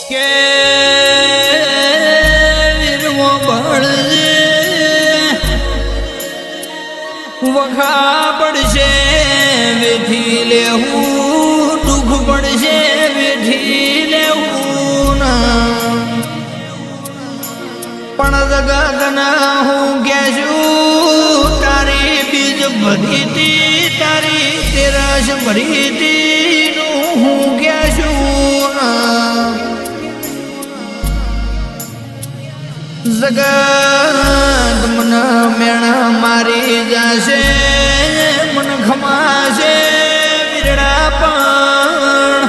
કે વીરવો ભણજે વખા પડશે વેઠી લેવું દુઃખ પડશે વેઠી લેવું પણ જગતના હું કહેશું તારી બીજ ભરી હતી તારી તેરસ ભરી હતી હું કહેશું જગત મન મેણ મારી જશે મન ખમાશે વીરડા પણ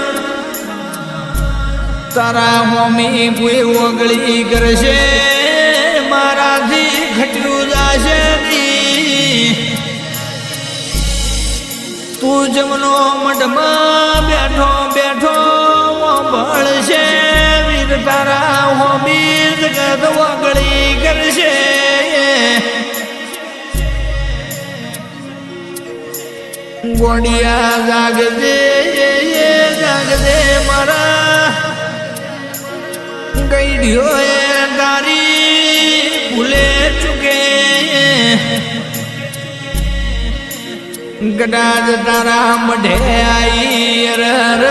તારા મમ્મી કોઈ ઓગળી કરશે મારાથી ઘટ્યું જશે તું જમનો મઢમાં બેઠો બેઠો ભળશે વીર તારા હોમી જગત ઓગળી કરશે ગોડિયા જાગજે જાગજે મારા ગઈડ્યો તારી ભૂલે ચૂકે કદાચ તારા મઢે આઈ અરર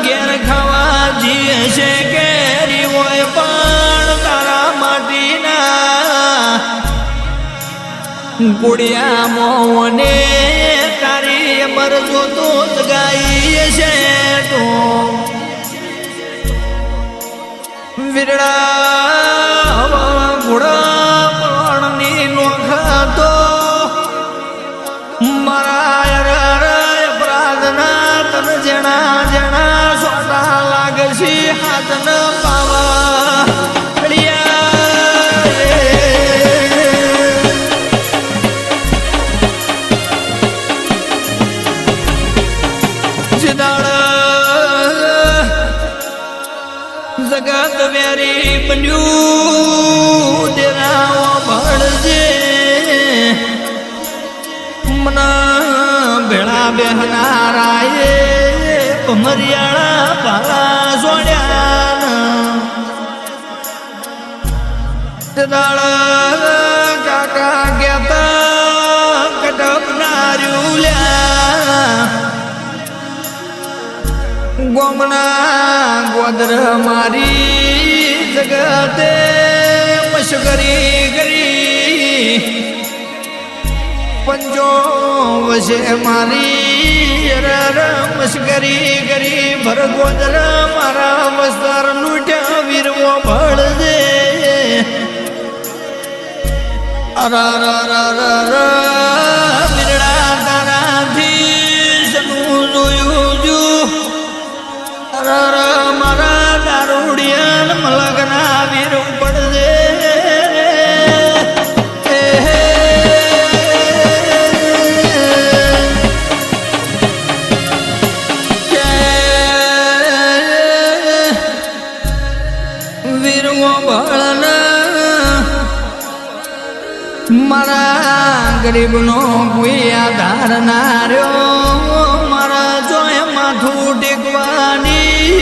ઘેર ખાવા જી હશે કેરી હોય પણ તારા માટીના કુડિયા મોને તારી અમર જોતો ગાઈ હશે તો વીરડા ઘોડા પણની નોખા તો પ્રાર્થના તન જણા જણા સોટા લાગશે હાથ ન પાવા જગત વેરી બન્યું દેરાઓ ભળજે મના ભેળા બેહનારાએ મરિયાળા ભાલા સોડ્યા દાળ કાકા ગેતા કટક નાર્યું લ્યા ગોમના ગોદર મારી જગતે મશકરી કરી પંજો વશે મારી મશકરી કરી ભર ગોદર મારા વસ્તર લૂટ્યા વીરવો ભળજે વીરડા તારાથી સનું જોયું જુ મારા દારૂડિયા મલકના વીર પડજે વીરવો ભળન મારા ગરીબનો કોઈ આધાર ના રહ્યો મારા જોય માથું ટેકવાની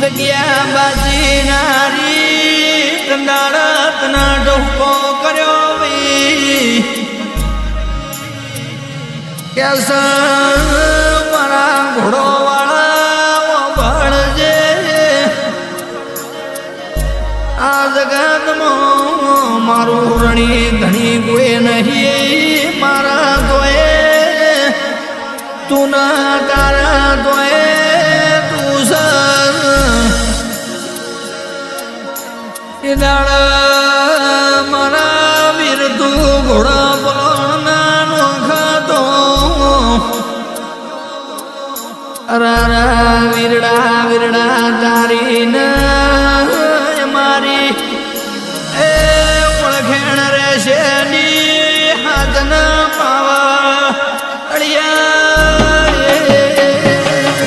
જગ્યા બાજી નારી કંડાળતના ડોકો કર્યો કેસ મારા ઘોડો વાળા ભળજે આ જગતમાં મારું રણી ધણી કોઈ નહીં મારા તોય તું ના તારા તોય તું દાળ